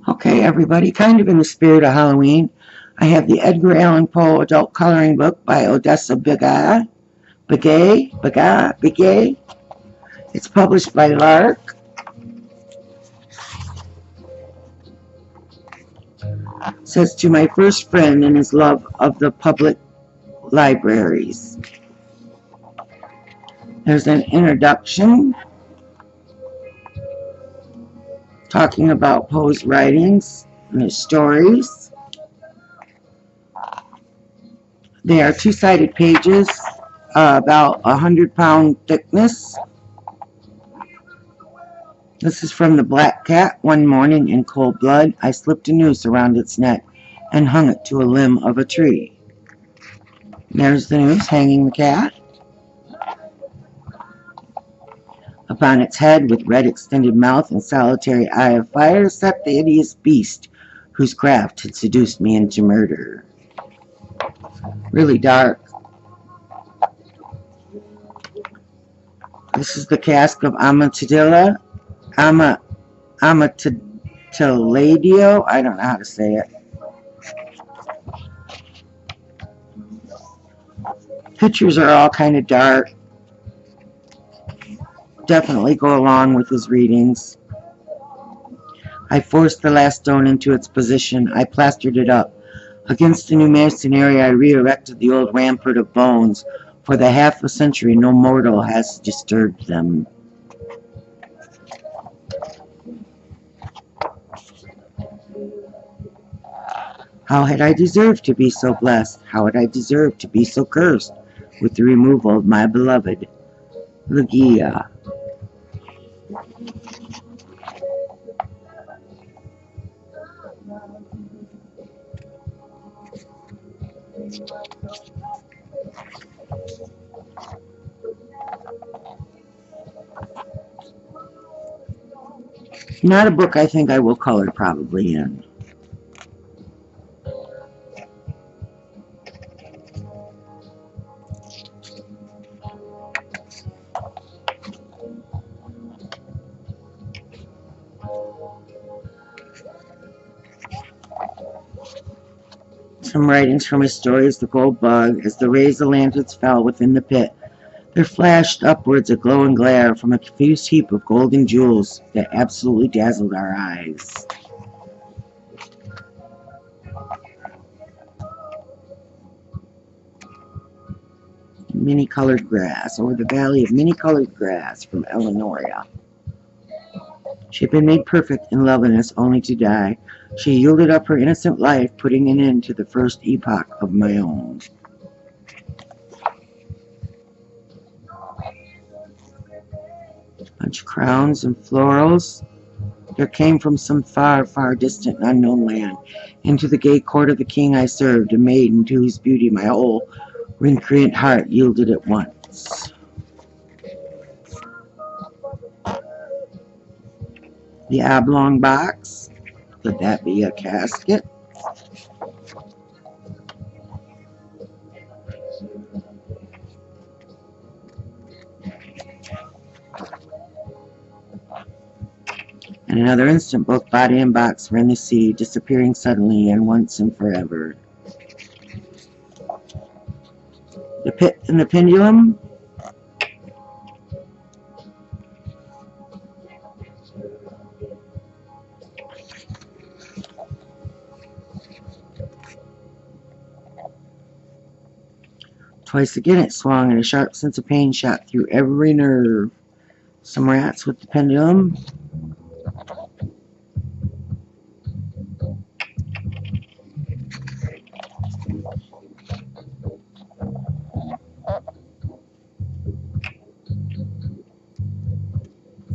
Okay, everybody, kind of in the spirit of Halloween, I have the Edgar Allan Poe adult coloring book by Odessa Begay. It's published by LARK. It says, to my first friend and his love of the public libraries. There's an introduction talking about Poe's writings and his stories. They are two-sided pages, about 100-pound thickness. This is from the Black Cat. One morning in cold blood, I slipped a noose around its neck and hung it to a limb of a tree. There's the noose hanging the cat. Upon its head, with red extended mouth and solitary eye of fire, sat the hideous beast whose craft had seduced me into murder. Really dark. This is the cask of Amontillado. I don't know how to say it. Pictures are all kind of dark. Definitely go along with his readings. I forced the last stone into its position. I plastered it up. Against the new masonry, I re-erected the old rampart of bones. For the half a century, no mortal has disturbed them. How had I deserved to be so blessed? How had I deserved to be so cursed with the removal of my beloved Legia? Not a book I think I will color probably in. Some writings from his stories, The Gold Bug. As the rays of lanterns fell within the pit, there flashed upwards a glowing glare from a confused heap of golden jewels that absolutely dazzled our eyes. Many-colored grass, over the valley of many-colored grass, from Eleonoria. She had been made perfect in loveliness only to die. She yielded up her innocent life, putting an end to the first epoch of my own. Bunch of crowns and florals. There came from some far, far distant and unknown land, into the gay court of the king I served, a maiden to whose beauty my whole recreant heart yielded at once. The oblong box. Could that be a casket? And another instant book, body and box were in the sea, disappearing suddenly and once and forever. The pit and the pendulum. Twice again it swung, and a sharp sense of pain shot through every nerve. Some rats with the pendulum.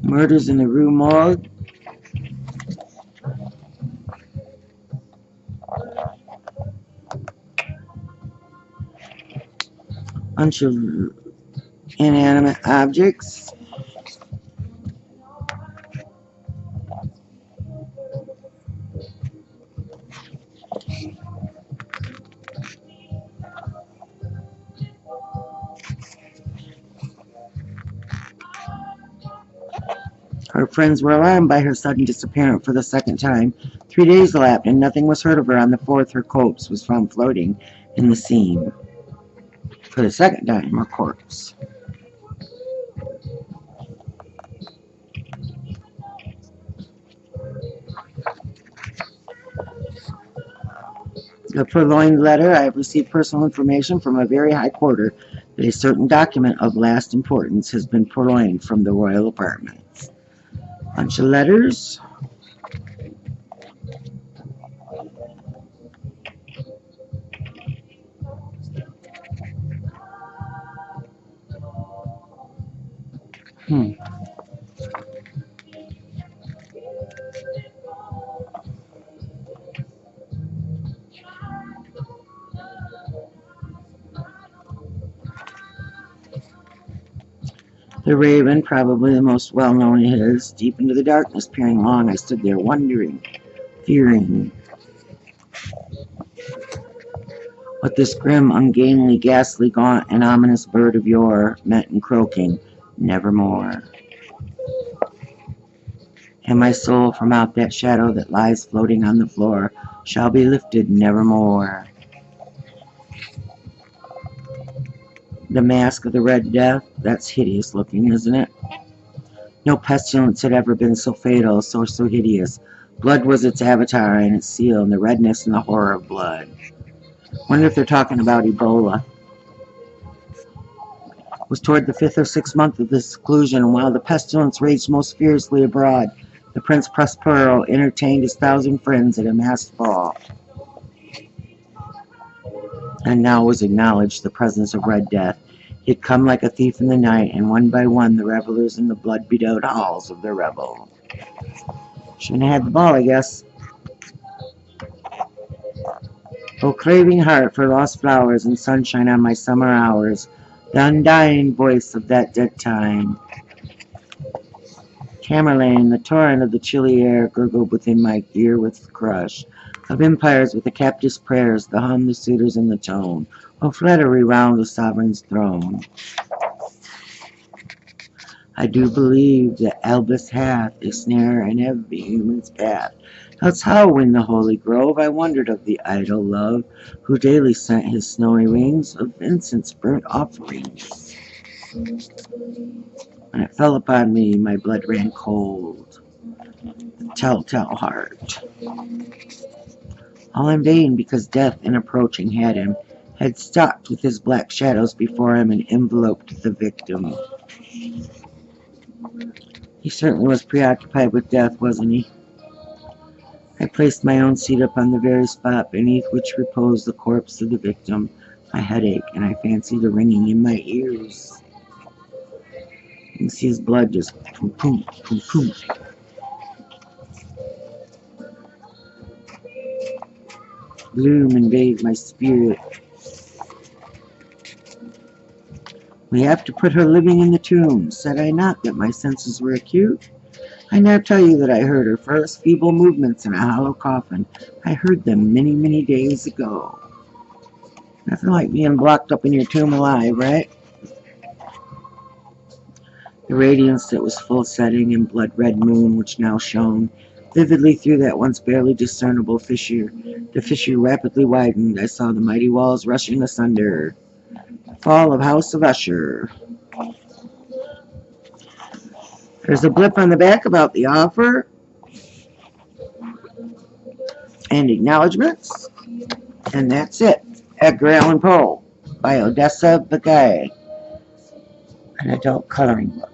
Murders in the Rue Morgue. Bunch of inanimate objects. Her friends were alarmed by her sudden disappearance for the second time. 3 days elapsed, and nothing was heard of her. On the fourth, her corpse was found floating in the Seine. For the second time, her corpse. The purloined letter. I have received personal information from a very high quarter that a certain document of last importance has been purloined from the royal apartments. Bunch of letters. The raven, probably the most well-known of his. Deep into the darkness, peering long, I stood there wondering, fearing what this grim, ungainly, ghastly, gaunt, and ominous bird of yore meant in croaking, nevermore. And my soul from out that shadow that lies floating on the floor shall be lifted nevermore. The mask of the Red Death, that's hideous looking, isn't it? No pestilence had ever been so fatal, so hideous. Blood was its avatar and its seal, and the redness and the horror of blood. Wonder if they're talking about Ebola. It was toward the 5th or 6th month of this seclusion, and while the pestilence raged most fiercely abroad, the Prince Prospero entertained his 1,000 friends at a masked ball. And now was acknowledged the presence of Red Death. He had come like a thief in the night, and one by one the revelers in the blood-bedewed halls of their revel. Shouldn't have had the ball, I guess. O craving heart for lost flowers and sunshine on my summer hours, the undying voice of that dead time. Tamerlane, the torrent of the chilly air, gurgled within my ear with crush. Of empires with the captive's prayers, the hum, the suitors, and the tone. O flattery round the sovereign's throne. I do believe that Albus hath a snare in every human's path. Else how in the holy grove I wondered of the idol love, who daily sent his snowy wings of incense burnt offerings. When it fell upon me, my blood ran cold. The telltale heart. All in vain, because death in approaching had stalked with his black shadows before him and enveloped the victim. He certainly was preoccupied with death, wasn't he? I placed my own seat upon the very spot beneath which reposed the corpse of the victim. My head ached, and I fancied a ringing in my ears. You can see his blood just poom, poom, poom, poom. Gloom invade my spirit. We have to put her living in the tomb. Said I not that my senses were acute? I now tell you that I heard her first feeble movements in a hollow coffin. I heard them many, many days ago. Nothing like being blocked up in your tomb alive, right? The radiance that was full setting and blood-red moon which now shone vividly through that once barely discernible fissure. The fissure rapidly widened. I saw the mighty walls rushing asunder. The fall of House of Usher. There's a blip on the back about the offer and acknowledgments. And that's it. Edgar Allan Poe by Odessa Begay. An adult coloring book.